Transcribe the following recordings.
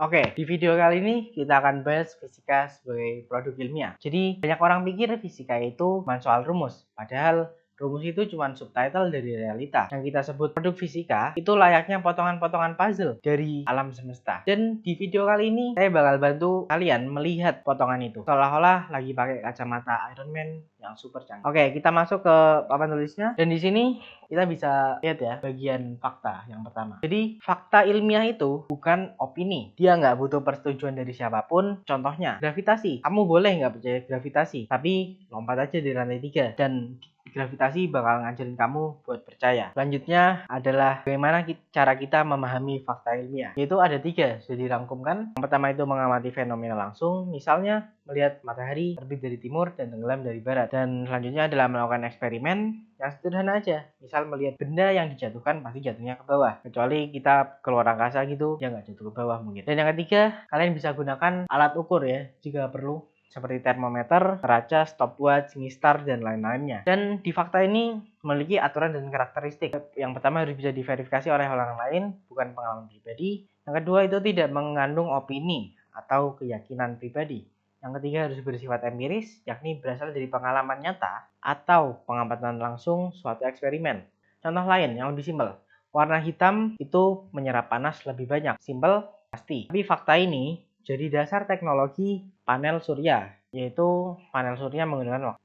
Oke, di video kali ini kita akan bahas fisika sebagai produk ilmiah. Jadi, banyak orang pikir fisika itu cuma soal rumus, padahal rumus itu cuma subtitle dari realita. Yang kita sebut produk fisika itu layaknya potongan-potongan puzzle dari alam semesta. Dan di video kali ini saya bakal bantu kalian melihat potongan itu seolah-olah lagi pakai kacamata Iron Man yang super canggih. Oke, kita masuk ke papan tulisnya. Dan di sini kita bisa lihat ya bagian fakta yang pertama. Jadi fakta ilmiah itu bukan opini. Dia nggak butuh persetujuan dari siapapun. Contohnya gravitasi. Kamu boleh nggak percaya gravitasi, tapi lompat aja di lantai 3 dan gravitasi bakal ngajarin kamu buat percaya. Selanjutnya adalah bagaimana cara kita memahami fakta ilmiah. Yaitu ada 3, sudah dirangkumkan. Yang pertama itu mengamati fenomena langsung, misalnya melihat matahari terbit dari timur dan tenggelam dari barat. Dan selanjutnya adalah melakukan eksperimen yang sederhana aja. Misal melihat benda yang dijatuhkan pasti jatuhnya ke bawah. Kecuali kita keluar angkasa gitu, ya nggak jatuh ke bawah mungkin. Dan yang ketiga, kalian bisa gunakan alat ukur ya jika perlu, seperti termometer, kaca, stopwatch, mistar, dan lain-lainnya. Dan di fakta ini memiliki aturan dan karakteristik. Yang pertama harus bisa diverifikasi oleh orang lain, bukan pengalaman pribadi. Yang kedua itu tidak mengandung opini atau keyakinan pribadi. Yang ketiga harus bersifat empiris, yakni berasal dari pengalaman nyata atau pengamatan langsung suatu eksperimen. Contoh lain yang lebih simpel, warna hitam itu menyerap panas lebih banyak. Simpel, pasti. Tapi fakta ini jadi dasar teknologi panel surya, yaitu panel surya menggunakan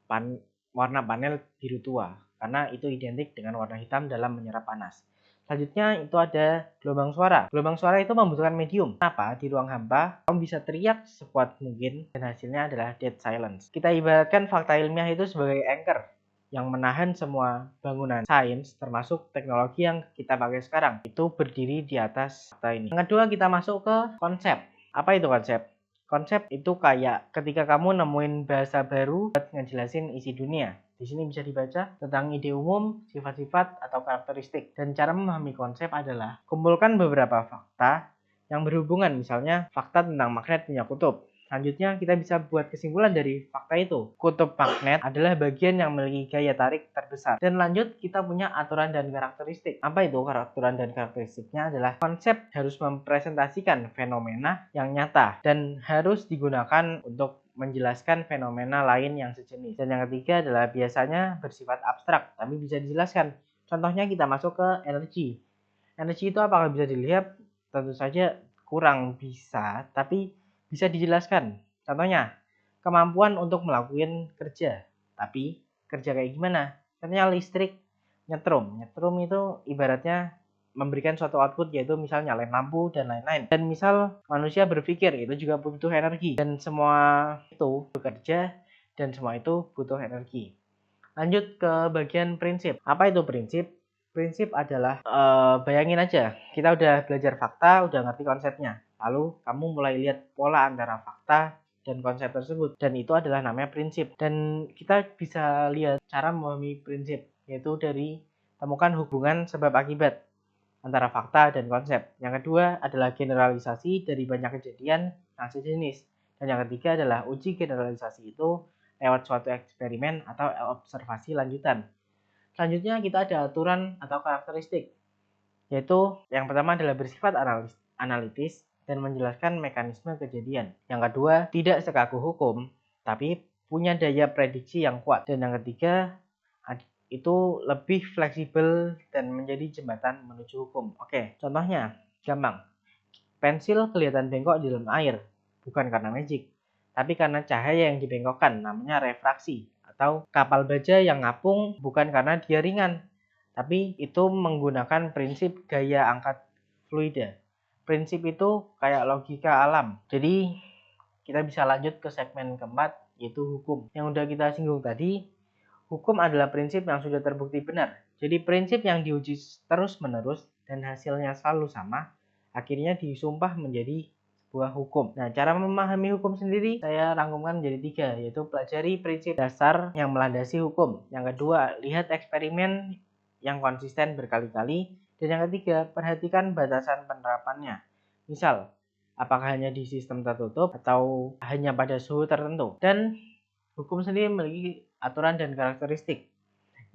warna panel biru tua, karena itu identik dengan warna hitam dalam menyerap panas. Selanjutnya itu ada gelombang suara. Gelombang suara itu membutuhkan medium. Kenapa? Di ruang hampa, kamu bisa teriak sekuat mungkin dan hasilnya adalah dead silence. Kita ibaratkan fakta ilmiah itu sebagai anchor yang menahan semua bangunan sains termasuk teknologi yang kita pakai sekarang. Itu berdiri di atas fakta ini. Yang kedua kita masuk ke konsep. Apa itu konsep? Konsep itu kayak ketika kamu nemuin bahasa baru buat ngejelasin isi dunia. Di sini bisa dibaca tentang ide umum, sifat-sifat, atau karakteristik. Dan cara memahami konsep adalah kumpulkan beberapa fakta yang berhubungan, misalnya fakta tentang magnet punya kutub. Selanjutnya kita bisa buat kesimpulan dari fakta itu. Kutub magnet adalah bagian yang memiliki gaya tarik terbesar. Dan lanjut kita punya aturan dan karakteristik. Apa itu aturan dan karakteristiknya? Adalah konsep harus mempresentasikan fenomena yang nyata dan harus digunakan untuk menjelaskan fenomena lain yang sejenis. Dan yang ketiga adalah biasanya bersifat abstrak tapi bisa dijelaskan. Contohnya kita masuk ke energi. Energi itu apakah bisa dilihat? Tentu saja kurang bisa, tapi bisa dijelaskan. Contohnya, kemampuan untuk melakukan kerja. Tapi kerja kayak gimana? Contohnya listrik nyetrum. Nyetrum itu ibaratnya memberikan suatu output, yaitu misalnya nyalain lampu dan lain-lain. Dan misal manusia berpikir, itu juga butuh energi. Dan semua itu bekerja dan semua itu butuh energi. Lanjut ke bagian prinsip. Apa itu prinsip? Prinsip adalah bayangin aja, kita udah belajar fakta, udah ngerti konsepnya. Lalu kamu mulai lihat pola antara fakta dan konsep tersebut, dan itu adalah namanya prinsip. Dan kita bisa lihat cara memahami prinsip, yaitu dari temukan hubungan sebab akibat antara fakta dan konsep. Yang kedua adalah generalisasi dari banyak kejadian yang sejenis. Dan yang ketiga adalah uji generalisasi itu lewat suatu eksperimen atau observasi lanjutan. Selanjutnya kita ada aturan atau karakteristik, yaitu yang pertama adalah bersifat analitis dan menjelaskan mekanisme kejadian. Yang kedua, tidak sekaku hukum, tapi punya daya prediksi yang kuat. Dan yang ketiga, itu lebih fleksibel dan menjadi jembatan menuju hukum. Oke, contohnya gampang. Pensil kelihatan bengkok di dalam air, bukan karena magic, tapi karena cahaya yang dibengkokkan, namanya refraksi. Atau kapal baja yang ngapung bukan karena dia ringan, tapi itu menggunakan prinsip gaya angkat fluida. Prinsip itu kayak logika alam. Jadi kita bisa lanjut ke segmen keempat, yaitu hukum. Yang udah kita singgung tadi, hukum adalah prinsip yang sudah terbukti benar. Jadi prinsip yang diuji terus-menerus dan hasilnya selalu sama, akhirnya disumpah menjadi sebuah hukum. Nah, cara memahami hukum sendiri saya rangkumkan menjadi 3, yaitu pelajari prinsip dasar yang melandasi hukum. Yang kedua, lihat eksperimen yang konsisten berkali-kali. Dan yang ketiga, perhatikan batasan penerapannya. Misal, apakah hanya di sistem tertutup atau hanya pada suhu tertentu. Dan hukum sendiri memiliki aturan dan karakteristik,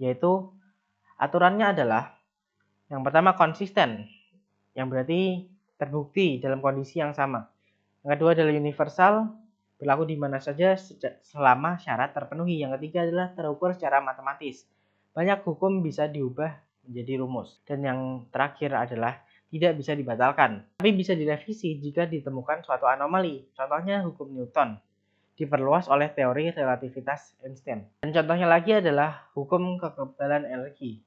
yaitu aturannya adalah yang pertama konsisten, yang berarti terbukti dalam kondisi yang sama. Yang kedua adalah universal, berlaku di mana saja selama syarat terpenuhi. Yang ketiga adalah terukur secara matematis. Banyak hukum bisa diubah menjadi rumus. Dan yang terakhir adalah tidak bisa dibatalkan, tapi bisa direvisi jika ditemukan suatu anomali. Contohnya hukum Newton diperluas oleh teori relativitas Einstein. Dan contohnya lagi adalah hukum kekebalan energi.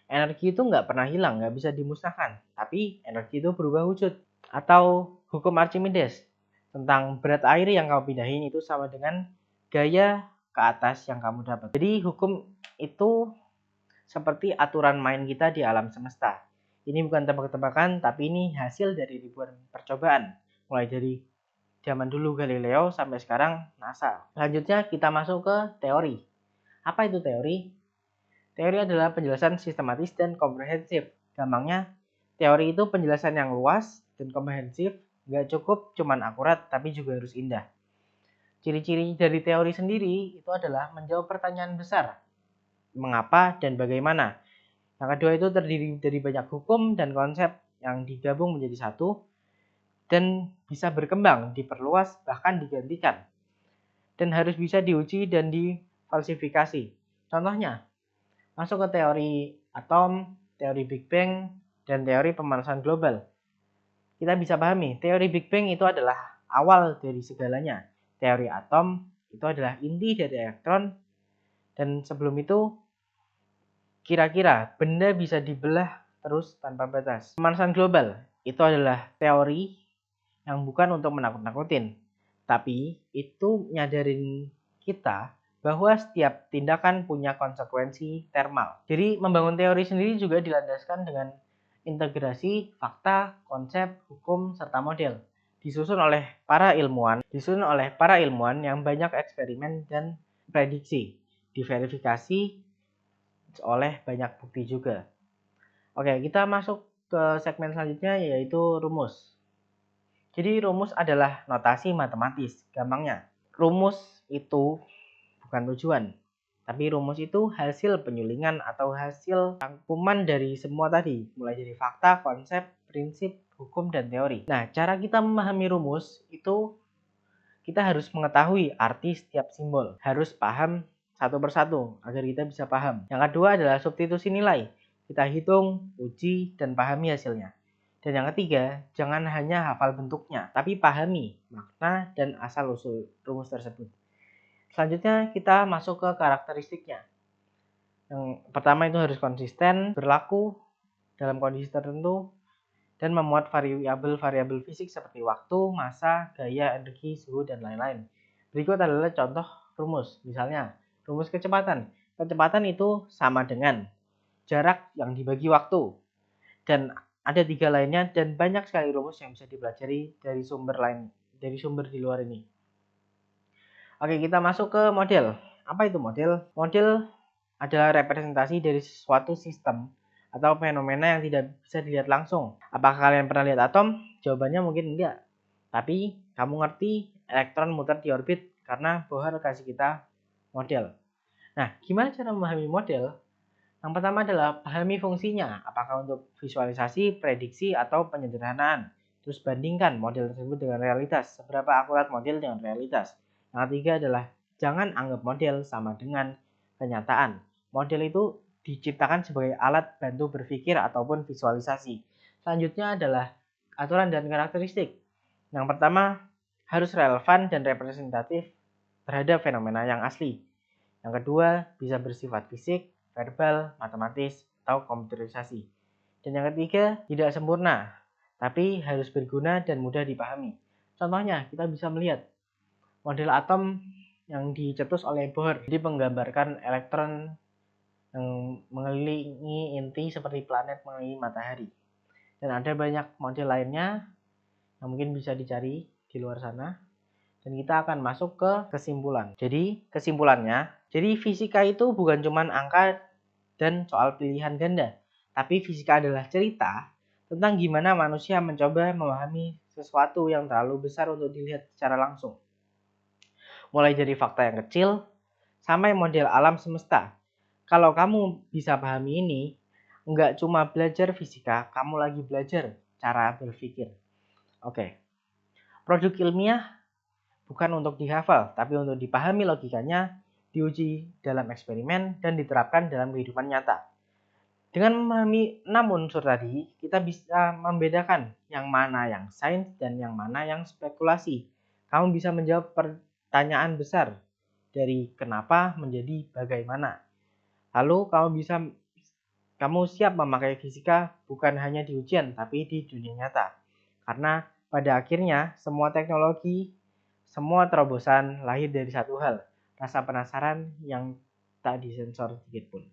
Energi itu nggak pernah hilang, nggak bisa dimusnahkan, tapi energi itu berubah wujud. Atau hukum Archimedes tentang berat air yang kamu pindahin itu sama dengan gaya ke atas yang kamu dapat. Jadi hukum itu seperti aturan main kita di alam semesta. Ini bukan tebak-tebakan, tapi ini hasil dari ribuan percobaan. Mulai dari zaman dulu Galileo sampai sekarang NASA. Selanjutnya kita masuk ke teori. Apa itu teori? Teori adalah penjelasan sistematis dan komprehensif. Gampangnya, teori itu penjelasan yang luas dan komprehensif. Nggak cukup cuman akurat, tapi juga harus indah. Ciri-ciri dari teori sendiri itu adalah menjawab pertanyaan besar. Mengapa dan bagaimana. Yang kedua itu terdiri dari banyak hukum dan konsep yang digabung menjadi satu dan bisa berkembang, diperluas, bahkan digantikan. Dan harus bisa diuji dan difalsifikasi. Contohnya, masuk ke teori atom, teori Big Bang, dan teori pemanasan global. Kita bisa pahami, teori Big Bang itu adalah awal dari segalanya. Teori atom itu adalah inti dari elektron, dan sebelum itu kira-kira benda bisa dibelah terus tanpa batas. Pemanasan global itu adalah teori yang bukan untuk menakut-nakutin, tapi itu nyadarin kita bahwa setiap tindakan punya konsekuensi termal. Jadi membangun teori sendiri juga dilandaskan dengan integrasi fakta, konsep, hukum, serta model. Disusun oleh para ilmuwan yang banyak eksperimen dan prediksi, diverifikasi oleh banyak bukti juga. Oke, kita masuk ke segmen selanjutnya yaitu rumus. Jadi rumus adalah notasi matematis. Gampangnya, rumus itu bukan tujuan, tapi rumus itu hasil penyulingan atau hasil rangkuman dari semua tadi, mulai dari fakta, konsep, prinsip, hukum, dan teori. Nah, cara kita memahami rumus itu kita harus mengetahui arti setiap simbol, harus paham satu persatu agar kita bisa paham. Yang kedua adalah substitusi nilai. Kita hitung, uji, dan pahami hasilnya. Dan yang ketiga, jangan hanya hafal bentuknya, tapi pahami makna dan asal-usul rumus tersebut. Selanjutnya kita masuk ke karakteristiknya. Yang pertama itu harus konsisten, berlaku dalam kondisi tertentu, dan memuat variabel-variabel fisik seperti waktu, massa, gaya, energi, suhu, dan lain-lain. Berikut adalah contoh rumus. Misalnya, rumus kecepatan. Kecepatan itu sama dengan jarak yang dibagi waktu. Dan ada 3 lainnya dan banyak sekali rumus yang bisa dipelajari dari sumber di luar ini. Oke, kita masuk ke model. Apa itu model? Model adalah representasi dari suatu sistem atau fenomena yang tidak bisa dilihat langsung. Apakah kalian pernah lihat atom? Jawabannya mungkin enggak. Tapi kamu ngerti elektron muter di orbit karena Bohr kasih kita model. Nah, gimana cara memahami model? Yang pertama adalah pahami fungsinya, apakah untuk visualisasi, prediksi, atau penyederhanaan. Terus bandingkan model tersebut dengan realitas, seberapa akurat model dengan realitas. Yang ketiga adalah jangan anggap model sama dengan kenyataan. Model itu diciptakan sebagai alat bantu berpikir ataupun visualisasi. Selanjutnya adalah aturan dan karakteristik. Yang pertama, harus relevan dan representatif terhadap fenomena yang asli. Yang kedua, bisa bersifat fisik, verbal, matematis, atau komputerisasi. Dan yang ketiga, tidak sempurna, tapi harus berguna dan mudah dipahami. Contohnya, kita bisa melihat model atom yang dicetus oleh Bohr. Jadi menggambarkan elektron yang mengelilingi inti seperti planet mengelilingi matahari. Dan ada banyak model lainnya yang mungkin bisa dicari di luar sana. Dan kita akan masuk ke kesimpulan. Jadi kesimpulannya, fisika itu bukan cuma angka dan soal pilihan ganda. Tapi fisika adalah cerita tentang gimana manusia mencoba memahami sesuatu yang terlalu besar untuk dilihat secara langsung. Mulai dari fakta yang kecil sampai model alam semesta. Kalau kamu bisa pahami ini, nggak cuma belajar fisika, kamu lagi belajar cara berpikir. Oke, produk ilmiah bukan untuk dihafal, tapi untuk dipahami logikanya, diuji dalam eksperimen, dan diterapkan dalam kehidupan nyata. Dengan memahami 6 unsur tadi, kita bisa membedakan yang mana yang sains dan yang mana yang spekulasi. Kamu bisa menjawab pertanyaan besar dari kenapa menjadi bagaimana. Lalu kamu siap memakai fisika bukan hanya di ujian tapi di dunia nyata. Karena pada akhirnya semua teknologi, semua terobosan lahir dari satu hal, rasa penasaran yang tak disensor sedikit pun.